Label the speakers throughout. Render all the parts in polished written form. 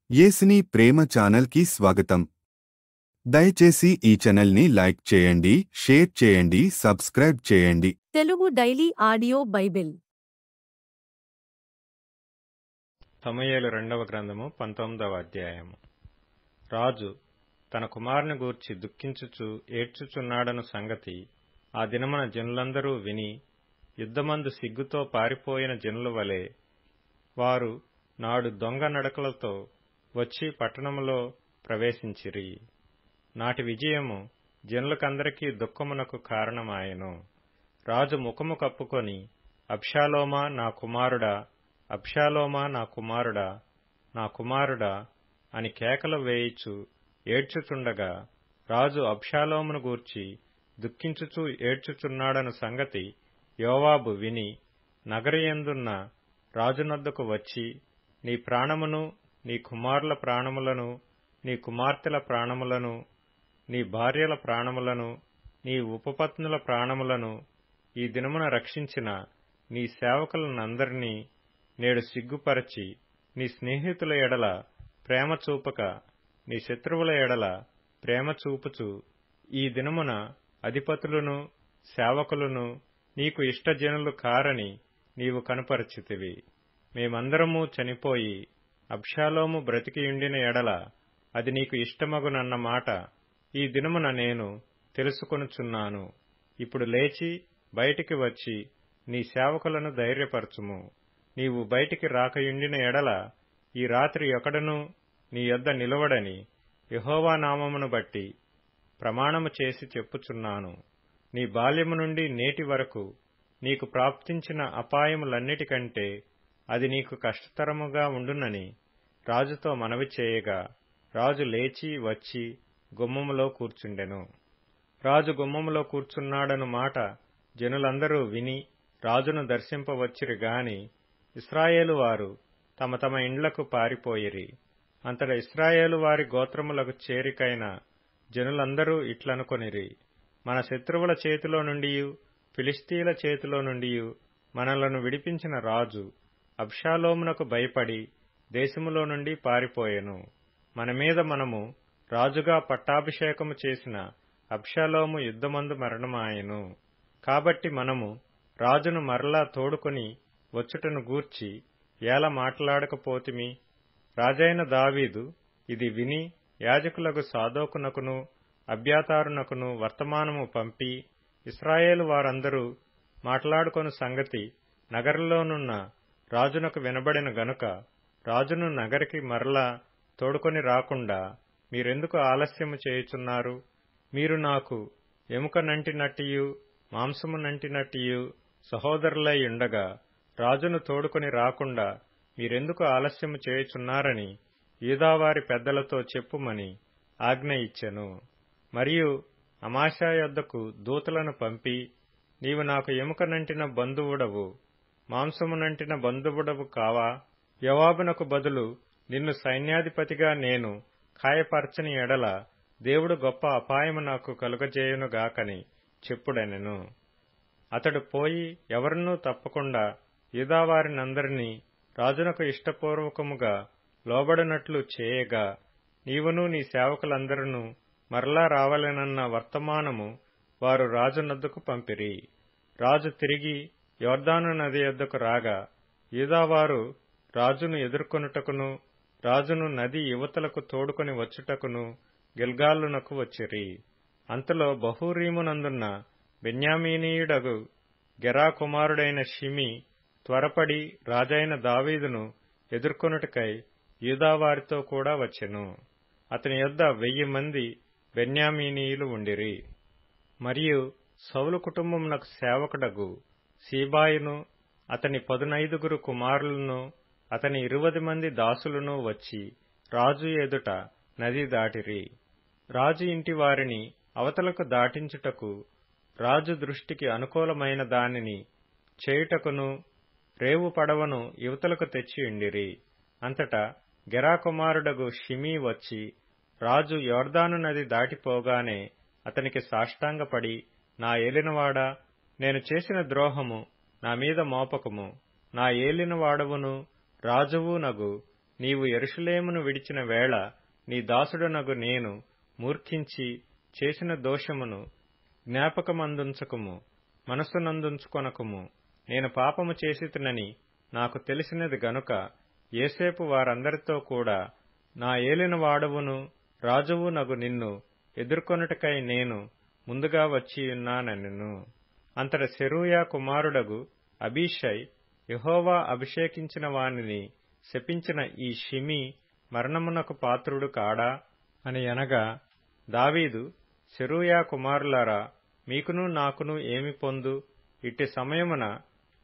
Speaker 1: యేసుని ప్రేమ ఛానల్కి స్వాగతం. దయచేసి ఈ ఛానల్ని లైక్ చేయండి, షేర్ చేయండి, సబ్స్క్రైబ్ చేయండి.
Speaker 2: తెలుగు డైలీ ఆడియో బైబిల్
Speaker 3: సమూయేలు 2వ గ్రంథము 19వ అధ్యాయము. రాజు తన కుమారుని గూర్చి దుఃఖించుచు ఏడ్చుచున్నాడను సంగతి ఆ దినమున జనులందరూ విని, యుద్ధమందు సిగ్గుతో పారిపోయిన జనుల వలె వారు నాడు దొంగ నడకలతో వచ్చి పట్టణములో ప్రవేశించిరి. నాటి విజయము జనులకందరికీ దుఃఖమునకు కారణమాయెను. రాజు ముఖము కప్పుకొని, అబ్షాలోమా నా కుమారుడా, అబ్షాలోమా నా కుమారుడా, నా కుమారుడా అని కేకలు వేయిచు ఏడ్చుచుండగా, రాజు అబ్షాలోమును గూర్చి దుఃఖించుచూ ఏడ్చుచున్నాడను సంగతి యోవాబు విని, నగరయందున్న రాజునొద్దకు వచ్చి, నీ ప్రాణమును, నీ కుమారుల ప్రాణములను, నీ కుమార్తెల ప్రాణములను, నీ భార్యల ప్రాణములను, నీ ఉపపత్నుల ప్రాణములను ఈ దినమున రక్షించిన నీ సేవకులనందరినీ నేడు సిగ్గుపరచి, నీ స్నేహితుల ఎడల ప్రేమ చూపక నీ శత్రువుల ఎడల ప్రేమ చూపుచు ఈ దినమున అధిపతులను సేవకులను నీకు ఇష్టజనులు కారని నీవు కనుపరచితివి. మేమందరము చనిపోయి అబ్షాలోము బ్రతికియుండిన ఎడల అది నీకు ఇష్టమగునన్న మాట ఈ దినమున నేను తెలుసుకొనుచున్నాను. ఇప్పుడు లేచి బయటికి వచ్చి నీ సేవకులను ధైర్యపరచుము. నీవు బయటికి రాకయుండిన ఎడల ఈ రాత్రి ఒకడును నీ యొద్ద నిలవడని యెహోవా నామమును బట్టి ప్రమాణము చేసి చెప్పుచున్నాను. నీ బాల్యము నుండి నేటి వరకు నీకు ప్రాప్తించిన అపాయములన్నిటికంటే అది నీకు కష్టతరముగా ఉండునని రాజుతో మనవి చేయగా, రాజు లేచి వచ్చి గుమ్మములో కూర్చుండెను. రాజు గుమ్మములో కూర్చున్నాడను మాట జనులందరూ విని రాజును దర్శింపవచ్చిరి గాని ఇశ్రాయేలు వారు తమ తమ ఇండ్లకు పారిపోయిరి. అంతట ఇశ్రాయేలు వారి గోత్రములకు చేరికైన జనులందరూ ఇట్లనుకొనిరి, మన శత్రువుల చేతిలో నుండియు ఫిలిష్తీయుల చేతిలో నుండియు మనలను విడిపించిన రాజు అబ్షాలోమునకు భయపడి దేశములో నుండి పారిపోయెను. మన మీద మనము రాజుగా పట్టాభిషేకము చేసిన అబ్షాలోము యుద్ధమందు మరణమాయెను. కాబట్టి మనము రాజును మరలా తోడుకొని వచ్చుటను గూర్చి ఏల మాట్లాడకపోతిమి? రాజైన దావీదు ఇది విని యాజకులకు సాదోకునకును అబ్యాతారునకును వర్తమానము పంపి, ఇశ్రాయేలు వారందరూ మాట్లాడుకొను సంగతి నగరంలోనున్న రాజునకు వినబడిన గనుక రాజును నగరికి మరలా తోడుకొని రాకుండా మీరెందుకు ఆలస్యము చేయుచున్నారు? మీరు నాకు ఎముక నంటినట్టియు మాంసము నంటినట్టియు సహోదరులై ఉండగా రాజును తోడుకొని రాకుండా మీరెందుకు ఆలస్యము చేయుచున్నారని యూదావారి పెద్దలతో చెప్పుమని ఆజ్ఞ ఇచ్చెను. మరియు అమాశా యొద్దకు దూతలను పంపి, నీవు నాకు ఎముక నంటిన బంధువుడవు, మాంసము నంటిన బంధువుడవు కావా? యోవాబునకు బదులు నిన్ను సైన్యాధిపతిగా నేను ఖాయపరచని ఎడల దేవుడు గొప్ప అపాయము నాకు కలుగజేయునుగాకని చెప్పుడనెను. అతడు పోయి ఎవరినూ తప్పకుండా యూదావారినందరినీ రాజునకు ఇష్టపూర్వకముగా లోబడినట్లు చేయగా, నీవును నీ సేవకులందరూ మరలా రావాలనన్న వర్తమానము వారు రాజునొద్దకు పంపిరి. రాజు తిరిగి యొర్దాను నది యొద్దకు రాగా, యూదావారు రాజును ఎదుర్కొనుటకును రాజును నది యువతలకు తోడుకొని వచ్చుటకును గిల్గాలునకు వచ్చిరి. అంతలో బహూరీమునందున్న బెన్యామీనీయుడగు గెరా కుమారుడైన షిమీ త్వరపడి రాజైన దావీదును ఎదుర్కొనుటకై యూదావారితో కూడా వచ్చెను. అతని యొద్ద 1000 మంది బెన్యామీనీయులు ఉండిరి. మరియు సౌలు కుటుంబమునకు సేవకుడగు సీబాయును అతని 15 కుమారులను అతని 20 మంది దాసులను వచ్చి రాజు ఎదుట నది దాటిరి. రాజు ఇంటి వారిని అవతలకు దాటించుటకు రాజు దృష్టికి అనుకూలమైన దానిని చేయుటకును రేవు పడవను యువతలకు తెచ్చియుండిరి. అంతటా గెరా కుమారుడగు షిమీ వచ్చి రాజు యొర్దాను నది దాటిపోగానే అతనికి సాష్టాంగపడి, నా ఏలినవాడా, నేను చేసిన ద్రోహము నా మీద మోపకము. నా ఏలినవాడవును రాజువు నగు నీవు యెరూషలేమును విడిచిన వేళ నీ దాసుడనగు నేను మూర్ఖించి చేసిన దోషమును జ్ఞాపకమందుంచకుము, మనస్సునందుంచుకొనకుము. నేను పాపము చేసితినని నాకు తెలిసినది గనుక యోసేపు వారందరితో కూడా నా ఏలినవాడవును రాజువు నగు నిన్ను ఎదుర్కొనుటకై నేను ముందుగా వచ్చియున్నానెను. అంతట సెరూయా కుమారుడగు అబీషై యెహోవా అభిషేకించిన వానిని శపించిన ఈ షిమీ మరణమునకు పాత్రుడు కాడా అని అనగా, దావీదు, సెరూయా కుమారులారా, మీకును నాకును ఏమి పొందు? ఇట్టి సమయమున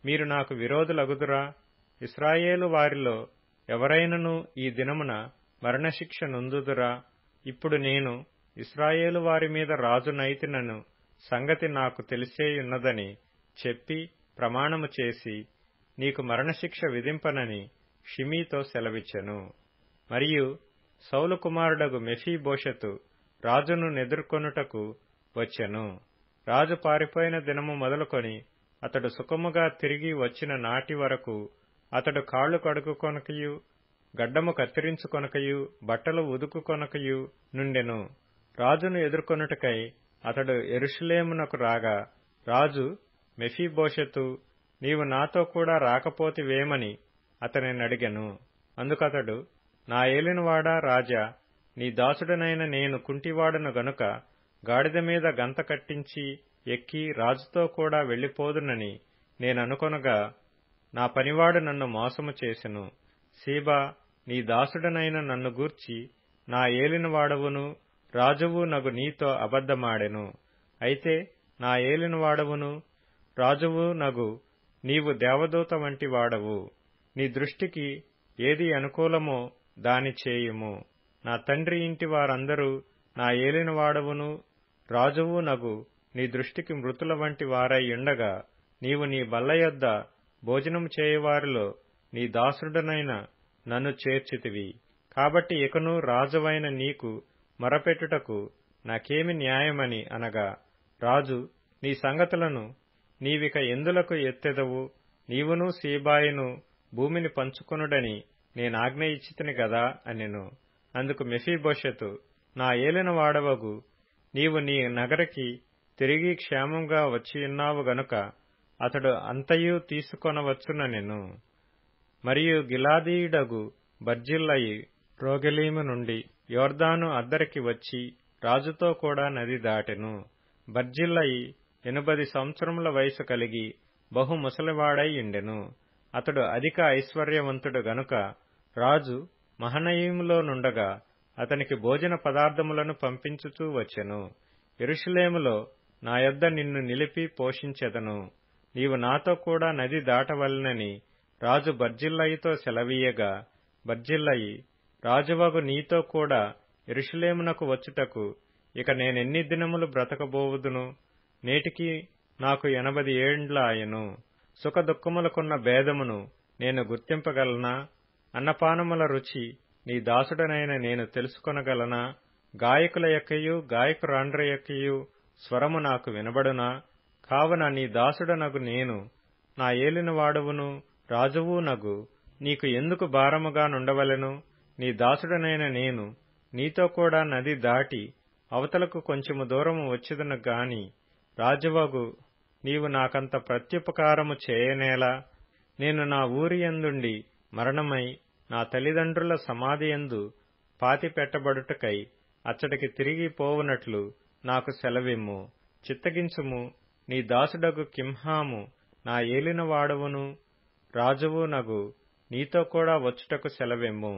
Speaker 3: మీరు నాకు విరోధులగుదురా? ఇశ్రాయేలు వారిలో ఎవరైనను ఈ దినమున మరణశిక్ష నొందుదురా? ఇప్పుడు నేను ఇశ్రాయేలు వారి మీద రాజునైతినను సంగతి నాకు తెలిసేయున్నదని చెప్పి ప్రమాణము చేసి నీకు మరణశిక్ష విధింపనని షిమీతో సెలవిచ్చెను. మరియు సౌలు కుమారుడగు మెఫీబోషెతు రాజును నెదుర్కొనుటకు వచ్చెను. రాజు పారిపోయిన దినము మొదలుకొని అతడు సుఖముగా తిరిగి వచ్చిన నాటి వరకు అతడు కాళ్లు కడుగుకొనకయు గడ్డము కత్తిరించుకొనకయు బట్టలు ఉదుకుకొనకయు నుండెను. రాజును ఎదుర్కొనుటకై అతడు యెరూషలేమునకు రాగా రాజు, మెఫీబోషెతు, నీవు నాతో కూడా రాకపోతివేమని అతనినడిగెను. అందుకతడు, నా ఏలినవాడా రాజా, నీ దాసుడనైన నేను కుంటివాడను గనుక గాడిద మీద గంత కట్టించి ఎక్కి రాజుతో కూడా వెళ్లిపోదునని నేననుకొనగా నా పనివాడు నన్ను మోసము చేసెను. సీబా, నీ దాసుడనైన నన్ను గూర్చి నా ఏలినవాడవును రాజువు నగు నీతో అబద్ధమాడెను. అయితే నా ఏలినవాడవును రాజువు నగు నీవు దేవదూత వంటి వాడవు. నీ దృష్టికి ఏది అనుకూలమో దాని చేయుము. నా తండ్రి ఇంటి వారందరూ నా ఏలినవాడవును రాజువు నగు నీ దృష్టికి మృతుల వంటి వారై ఉండగా నీవు నీ బల్ల యొద్ద భోజనం చేయువారిలో నీ దాసుడనైన నన్ను చేర్చితివి. కాబట్టి ఇకను రాజువైన నీకు మొరపెట్టుటకు నాకేమి న్యాయమని అనగా, రాజు, నీ సంగతులను నీవిక ఎందులకు ఎత్తెదవు? నీవును సీబాయును భూమిని పంచుకొనుడని నేనాజ్ఞ ఇచ్చితిని గదా అనెను. అందుకు మెఫీబోషెతు, నా ఏలినవాడవగు నీవు నీ నగరికి తిరిగి క్షేమంగా వచ్చియున్నావు గనుక అతడు అంతయు తీసుకొనవచ్చుననెను. మరియు గిలాదీయుడగు బర్జిల్లయి రోగెలీము నుండి యొర్దాను అద్దరికి వచ్చి రాజుతో కూడా నది దాటెను. బర్జిల్లయి 80 సంవత్సరముల వయసు కలిగి బహు ముసలివాడై ఉండెను. అతడు అధిక ఐశ్వర్యవంతుడు గనుక రాజు మహనయీములో నుండగా అతనికి భోజన పదార్థములను పంపించుచూ వచ్చెను. యెరూషలేములో నా యొద్ద నిన్ను నిలిపి పోషించెదను. నీవు నాతో కూడా నది దాటవలెనని రాజు బర్జిల్లయితో సెలవీయగా, బర్జిల్లయి, రాజువగు నీతో కూడా యెరూషలేమునకు వచ్చుటకు ఇక నేనెన్ని దినములు బ్రతకబోవుదును? నేటికి నాకు 80 ఏండ్లాయెను. సుఖదుఖములకున్న భేదమును నేను గుర్తింపగలనా? అన్నపానముల రుచి నీ దాసుడనైన నేను తెలుసుకొనగలనా? గాయకుల యొక్కయు గాయకురాండ్ర యొక్కయు స్వరము నాకు వినబడునా? కావున నీ దాసుడనగు నేను, నా ఏలినవాడవును రాజువు నగు నీకు ఎందుకు భారముగా నుండవలెను? నీ దాసుడనైన నేను నీతో కూడా నది దాటి అవతలకు కొంచెము దూరము వచ్చెదను గాని రాజువగు నీవు నాకంత ప్రత్యుపకారము చేయనేలా? నేను నా ఊరియందుండి మరణమై నా తల్లిదండ్రుల సమాధియందు పాతిపెట్టబడుటకై అచ్చటికి తిరిగి పోవునట్లు నాకు సెలవిమ్ము. చిత్తగించుము. నీ దాసుడగు కింహాము నా ఏలినవాడవును రాజువు నగు నీతో కూడా వచ్చుటకు సెలవిమ్ము.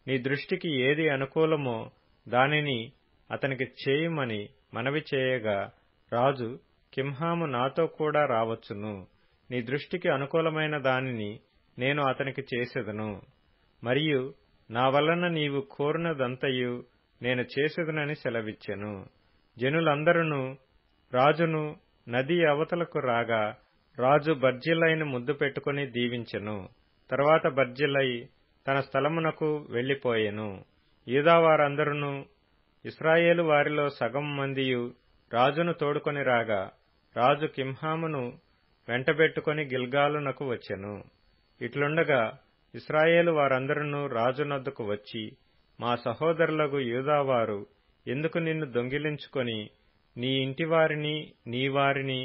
Speaker 3: నీ దృష్టికి ఏది అనుకూలమో దానిని అతనికి చేయుమని మనవి చేయగా రాజు, కింహాము నాతో కూడా రావచ్చును. నీ దృష్టికి అనుకూలమైన దానిని నేను అతనికి చేసెదను. మరియు నా వలన నీవు కోరినదంతయు నేను చేసెదనని సెలవిచ్చెను. జనులందరూ రాజును నది అవతలకు రాగా రాజు బర్జిల్లయిని ముద్దు పెట్టుకుని దీవించెను. తరువాత బర్జిల్లయి తన స్థలమునకు వెళ్లిపోయెను. యూదావారందరూ ఇశ్రాయేలు వారిలో సగం మందియు రాజును తోడుకొని రాగా రాజు కింహామును వెంటబెట్టుకుని గిల్గాలునకు వచ్చెను. ఇట్లుండగా ఇశ్రాయేలు వారందరూ రాజునొద్దకు వచ్చి, మా సహోదరులకు యూదావారు ఎందుకు నిన్ను దొంగిలించుకొని నీ ఇంటివారిని నీ వారిని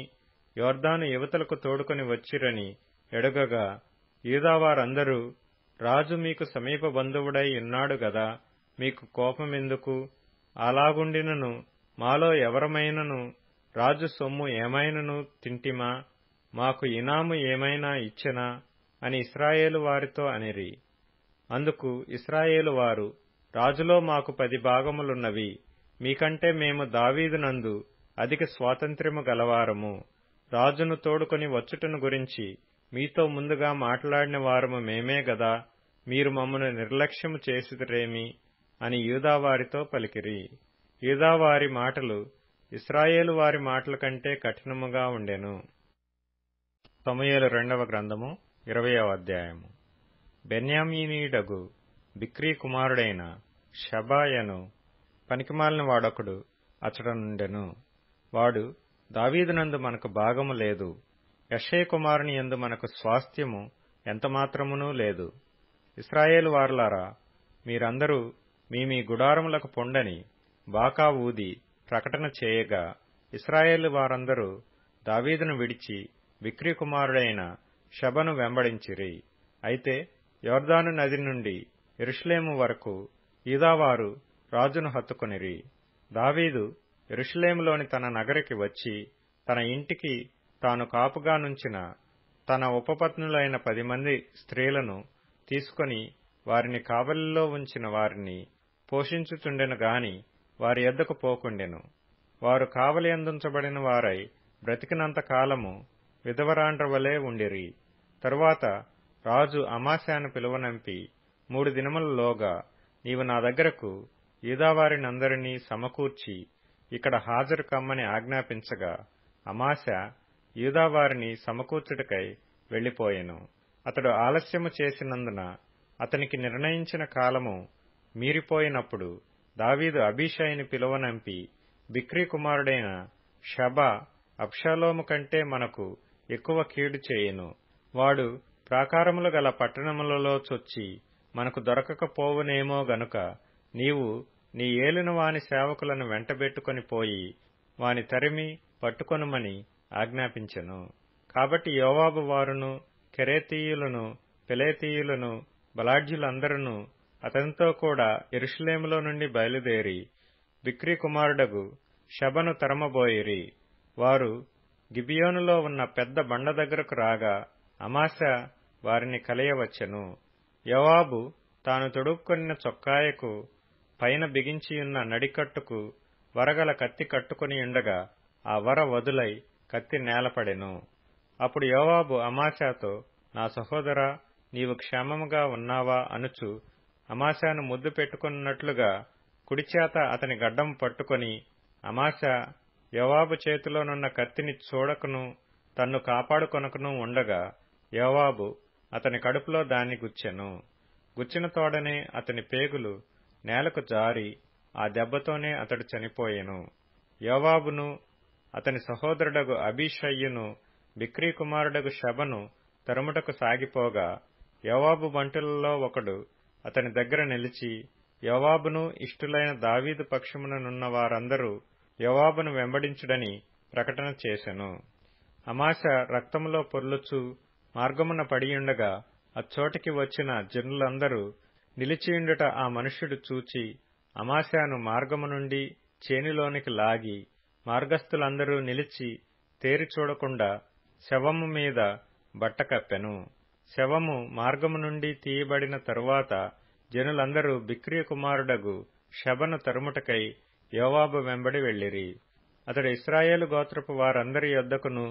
Speaker 3: యొర్దాను యువతలకు తోడుకొని వచ్చిరని ఎడగగా, యూదావారందరూ, రాజు మీకు సమీప బంధువుడై ఉన్నాడు గదా, మీకు కోపమెందుకు? అలాగుండినను మాలో ఎవరమైనను రాజు సొమ్ము ఏమైనను తింటిమా? మాకు ఇనాము ఏమైనా ఇచ్చెనా? అని ఇశ్రాయేలు వారితో అనిరి. అందుకు ఇశ్రాయేలు వారు, రాజులో మాకు 10 భాగములున్నవి. మీకంటే మేము దావీదునందు అధిక స్వాతంత్ర్యము గలవారము. రాజును తోడుకొని వచ్చుటను గురించి మీతో ముందుగా మాట్లాడిన వారము మేమే గదా, మీరు మమ్మను నిర్లక్ష్యము చేసిరేమి అని యూదావారితో పలికిరి. యూదావారి మాటలు ఇశ్రాయేలు వారి మాటల కంటే కఠినముగా ఉండెను. సమూయేలు 2వ గ్రంథము 20వ అధ్యాయము. బెన్యామీనీయుడగు బిక్రీ కుమారుడైన షబాయను పనికిమాలిన వాడొకడు అచ్చటనుండెను. వాడు, దావీదునందు మనకు భాగము లేదు, యెషై కుమారుని యందు మనకు స్వాస్థ్యము ఎంతమాత్రమునూ లేదు. ఇశ్రాయేలు వారలారా, మీరందరూ మీ గుడారములకు పొండని బాకా ఊది ప్రకటన చేయగా, ఇశ్రాయేలు వారందరూ దావీదును విడిచి బిక్రీ కుమారుడైన షబను వెంబడించిరి. అయితే యొర్దాను నది నుండి యెరూషలేము వరకు యూదావారు రాజును హత్తుకొనిరి. దావీదు యెరూషలేములోని తన నగరికి వచ్చి తన ఇంటికి తాను కాపుగా నుంచిన తన ఉపపత్నులైన 10 మంది స్త్రీలను తీసుకొని వారిని కావలిలో ఉంచిన వారిని పోషించుచుండెను గాని వారి యొద్దకు పోకుండెను. వారు కావలి అందుంచబడిన వారై బ్రతికినంత కాలము విధవరాండ్రవలే ఉండిరి. తరువాత రాజు అమాశాను పిలువనంపి 3 దినములలోగా నీవు నా దగ్గరకు యూదావారినందరినీ సమకూర్చి ఇక్కడ హాజరు కమ్మని ఆజ్ఞాపించగా, అమాశా యూదావారిని సమకూర్చుటకై వెళ్లిపోయెను. అతడు ఆలస్యము చేసినందున అతనికి నిర్ణయించిన కాలము మీరిపోయినప్పుడు దావీదు అబీషైని పిలువనంపి, బిక్రీ కుమారుడైన షబా అబ్షాలోము కంటే మనకు ఎక్కువ కీడు చేయును. వాడు ప్రాకారములు గల పట్టణములలో చొచ్చి మనకు దొరకకపోవునేమో గనుక నీవు నీ ఏలిన వాని సేవకులను వెంటబెట్టుకొని పోయి వాని తరిమి పట్టుకొనుమని ఆజ్ఞాపించెను. కాబట్టి యోవాబు వారును కెరేతీయులను పెలేతీయులను బలాఢ్యులందరూ అతనితో కూడా యెరూషలేములో నుండి బయలుదేరి బిక్రీ కుమారుడగు షబను తరమబోయిరి. వారు గిబియోనులో ఉన్న పెద్ద బండ దగ్గరకు రాగా అమాశా వారిని కలియవచ్చెను. యోవాబు తాను తొడుక్కొనిన చొక్కాయకు పైన బిగించియున్న నడికట్టుకు వరగల కత్తి కట్టుకుని ఉండగా ఆ వర వదులై కత్తి నేలపడెను. అప్పుడు యోవాబు అమాశాతో, నా సహోదరా, నీవు క్షేమముగా ఉన్నావా అనుచు అమాశాను ముద్దు పెట్టుకున్నట్లుగా కుడిచేత అతని గడ్డం పట్టుకొని, అమాశా యోవాబు చేతిలోనున్న కత్తిని చూడకును తన్ను కాపాడుకొనకును ఉండగా యోవాబు అతని కడుపులో దాన్ని గుచ్చెను. గుచ్చిన తోడనే అతని పేగులు నేలకు జారి ఆ దెబ్బతోనే అతడు చనిపోయెను. యోవాబును అతని సహోదరుడగు అబీషయ్యును బిక్రీ కుమారుడగు షబను తరుముటకు సాగిపోగా, యోవాబు బంటులలో ఒకడు అతని దగ్గర నిలిచి, యోవాబును ఇష్టులైన దావీదు పక్షముననున్న వారందరూ యోవాబును వెంబడించుడని ప్రకటన చేసెను. అమాశా రక్తములో పొర్లుచు మార్గమున పడియుండగా అచ్చోటికి వచ్చిన జనులందరూ నిలిచియుండుట ఆ మనుష్యుడు చూచి అమాశాను మార్గము నుండి చేనిలోనికి లాగి, మార్గస్థులందరూ నిలిచి తేరి చూడకుండా శవము మీద బట్ట కప్పెను. శవము మార్గము నుండి తీయబడిన తరువాత జనులందరూ బిక్రీ కుమారుడగు షబను తరుముటకై యోవాబు వెంబడి వెళ్లిరి. అతడు ఇశ్రాయేలు గోత్రపు వారందరి యొద్దకును,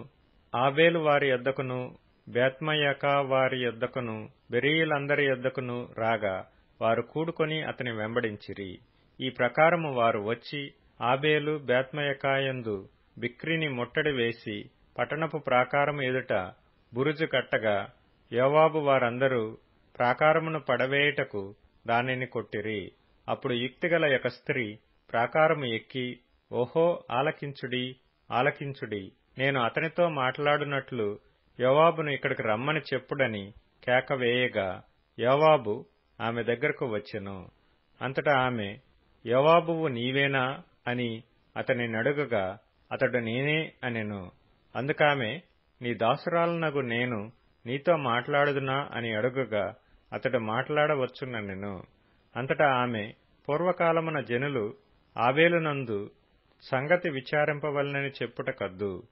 Speaker 3: ఆబేలు వారి యొద్దకును, బేత్మయకా వారి యొద్దకును, బెరీయులందరి యొద్దకును రాగా వారు కూడుకొని అతని వెంబడించిరి. ఈ ప్రకారము వారు వచ్చి ఆబేలు బేత్మయకాయందు బిక్రీని ముట్టడి వేసి పట్టణపు ప్రాకారము ఎదుట బురుజు కట్టగా, యోవాబు వారందరూ ప్రాకారమును పడవేయుటకు దానిని కొట్టిరి. అప్పుడు యుక్తిగల ఒక స్త్రీ ప్రాకారము ఎక్కి, ఓహో, ఆలకించుడి, ఆలకించుడి, నేను అతనితో మాట్లాడునట్లు యోవాబును ఇక్కడికి రమ్మని చెప్పుడని కేక వేయగా, యోవాబు ఆమె దగ్గరకు వచ్చెను. అంతటా ఆమె, యోవాబువు నీవేనా అని అతనినడుగగా అతడు నేనే అనెను. అందుకామె, నీ దాసురాలనగు నేను నీతో మాట్లాడుదునా అని అడుగగా అతడు మాట్లాడవచ్చుననెను. అంతటా ఆమె, పూర్వకాలమున జనులు ఆబేలునందు సంగతి విచారింపవలనని చెప్పుట కద్దు.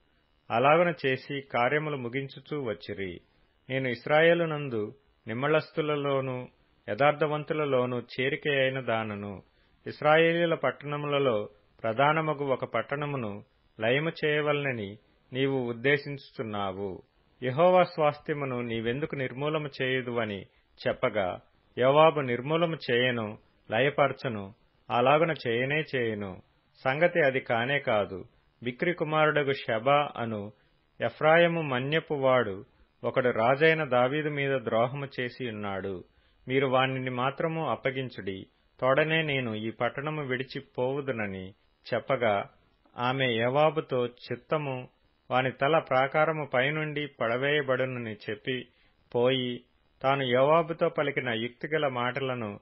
Speaker 3: అలాగున చేసి కార్యములు ముగించుచూ వచ్చిరి. నేను ఇశ్రాయేలునందు నిమ్మళస్థులలోనూ యథార్థవంతులలోనూ చేరిక అయిన దానను. ఇశ్రాయేలీల పట్టణములలో ప్రధానమగు ఒక పట్టణమును లయము చేయవలనని నీవు ఉద్దేశించుచున్నావు. యెహోవా స్వాస్థ్యమును నీవెందుకు నిర్మూలము చేయుదు అని చెప్పగా, యోవాబు నిర్మూలము చేయను, లయపరచను, అలాగున చేయనే చేయను. సంగతి అది కానే కాదు. బిక్రీ కుమారుడగు షెబా అను ఎఫ్రాయిము మన్యపు వాడు ఒకడు రాజైన దావీదు మీద ద్రోహము చేసి ఉన్నాడు. మీరు వానిని మాత్రము అప్పగించుడి, తోడనే నేను ఈ పట్టణము విడిచి పోవుదునని చెప్పగా, ఆమె యోవాబుతో, చిత్తము, వాని తల ప్రాకారము పైనుండి పడవేయబడునని చెప్పి పోయి తాను యోవాబుతో పలికిన యుక్తిగల మాటలను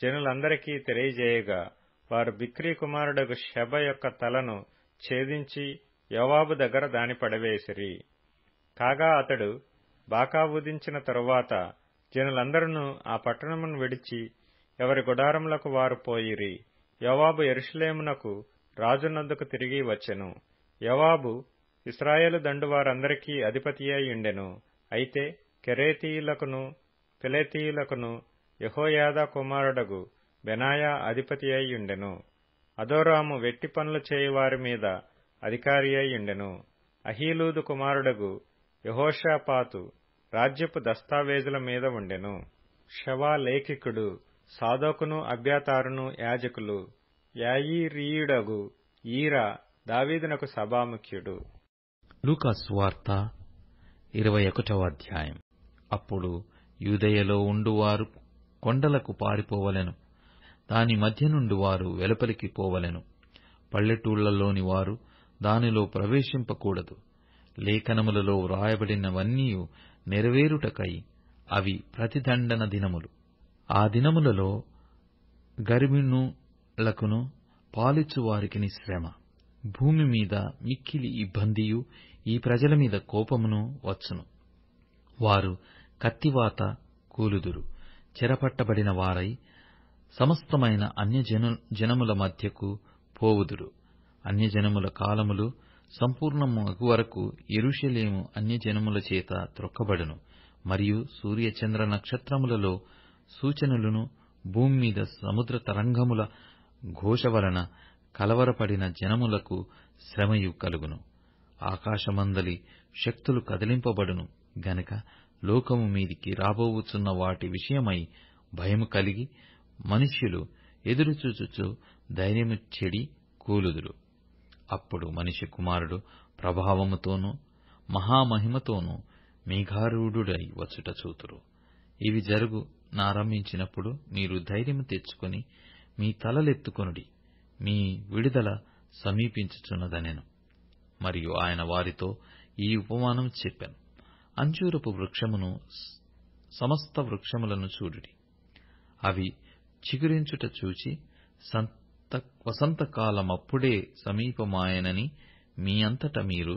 Speaker 3: జనులందరికీ తెలియజేయగా, వారు బిక్రీ కుమారుడగు షెబ యొక్క తలను ఛేదించి యోవాబు దగ్గర దాని పడవేసిరి. కాగా అతడు బాకా ఊదించిన తరువాత జనులందరూ ఆ పట్టణమును విడిచి ఎవరి గుడారములకు వారు పోయిరి. యోవాబు యెరూషలేమునకు రాజునొద్దకు తిరిగి వచ్చెను. యోవాబు ఇశ్రాయేలు దండువారందరికీ అధిపతియై ఉండెను. అయితే కెరేతీయులకును పెలేతీయులకును యెహోయాదా కుమారుడగు బెనాయా అధిపతి అయి ఉండెను. అదోరాము వెట్టి పనులు చేయువారి మీద అధికారి అయి ఉండెను. అహీలూదు కుమారుడగు యెహోషాపాతు రాజ్యపు దస్తావేజుల మీద ఉండెను. షవా లేఖికుడు, సాదోకును అబ్యాతారును యాజకులు. యాయీరీయుడగు ఈరా దావీదునకు సభాముఖ్యుడు.
Speaker 4: లూకా సువార్త 21వ అధ్యాయం. అప్పుడు యూదయలో ఉండువారు కొండలకు పారిపోవలెను, దాని మధ్య నుండి వారు వెలుపలికి పోవలెను. పల్లెటూళ్లలోని వారు దానిలో ప్రవేశింపకూడదు. లేఖనములలో వ్రాయబడినవన్నీ నెరవేరుటకై అవి ప్రతిదండన దినములు. ఆ దినములలో గర్భిణులకును పాలిచ్చువారికిని శ్రమ. భూమి మీద మిక్కిలి ఇబ్బందియు ఈ ప్రజల మీద కోపమును వచ్చును. వారు కత్తివాత కూలుదురు. చెరపట్టబడిన వారై సమస్తమైన అన్యజనముల మధ్యకు పోవుదురు. అన్యజనముల కాలములు సంపూర్ణమగు వరకు యెరూషలేము అన్యజనముల చేత త్రొక్కబడును. మరియు సూర్యచంద్ర నక్షత్రములలో సూచనలును భూమి మీద సముద్ర తరంగముల ఘోష వలన కలవరపడిన జనములకు శ్రమయు కలుగును. ఆకాశమందలి శక్తులు కదిలింపబడును గనక లోకము మీదికి రాబోవుచున్న వాటి విషయమై భయము కలిగి మనుష్యులు ఎదురుచూచుచు ధైర్యము చెడి కూలుదురు. అప్పుడు మనిషి కుమారుడు ప్రభావముతోనూ మహామహిమతోనూ మేఘారూఢుడై వచ్చుట చూతురు. ఇవి జరుగు నారంభించినప్పుడు మీరు ధైర్యము తెచ్చుకొని మీ తలలెత్తుకొనుడి, మీ విడుదల సమీపించుచున్నదనెను. మరియు ఆయన వారితో ఈ ఉపమానం చెప్పెను. అంజూరపు వృక్షమును సమస్త వృక్షములను చూడుడి. అవి చిగురించుట చూచి వసంతకాలమప్పుడే సమీపమాయనని మీ అంతట మీరు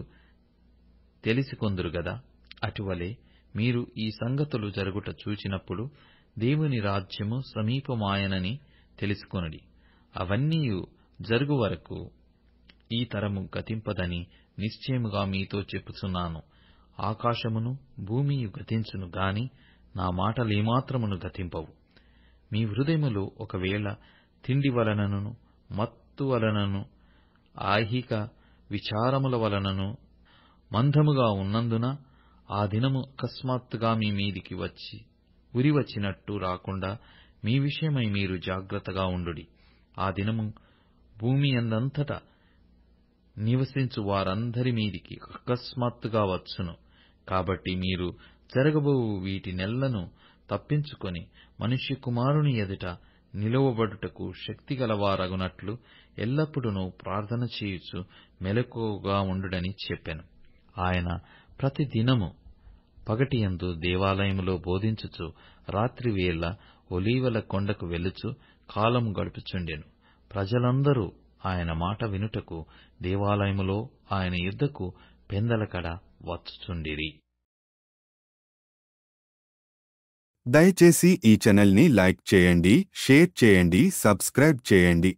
Speaker 4: తెలిసికొందురు గదా. అటువలే మీరు ఈ సంగతులు జరుగుట చూచినప్పుడు దేవుని రాజ్యము సమీపమాయనని తెలుసుకొనుడి. అవన్నీయు జరుగు వరకు ఈ తరము గతింపదని నిశ్చయముగా మీతో చెప్పుచున్నాను. ఆకాశమును భూమియు గతించును గాని నా మాటలేమాత్రమును గతింపవు. మీ హృదయములో ఒకవేళ తిండి వలనను మత్తు వలనను ఐహిక విచారముల వలనను మందముగా ఉన్నందున ఆ దినము అకస్మాత్తుగా మీ మీదికి వచ్చి ఉరివచ్చినట్టు రాకుండా మీ విషయమై మీరు జాగ్రత్తగా ఉండుడి. ఆ దినము భూమి యందంతటా నివసించు వారందరి మీదికి అకస్మాత్తుగా వచ్చును. కాబట్టి మీరు జరగబోవు వీటినెల్లను తప్పించుకొని మనుష్య కుమారుని ఎదుట నిలువబడుటకు శక్తిగలవారగునట్లు ఎల్లప్పుడూ ప్రార్థన చేయుచు మెలకువగా ఉండుడని చెప్పెను. ఆయన ప్రతి దినము పగటియందు దేవాలయములో బోధించుచు రాత్రివేళ ఒలీవల కొండకు వెళ్ళుచు కాలం గడుపుచుండెను. ప్రజలందరూ ఆయన మాట వినుటకు దేవాలయములో ఆయన యుద్ధకు పెందలకడ వచ్చుచుండిరి.
Speaker 1: దయచేసి ఈ ఛానల్ని లైక్ చేయండి, షేర్ చేయండి, సబ్స్క్రైబ్ చేయండి.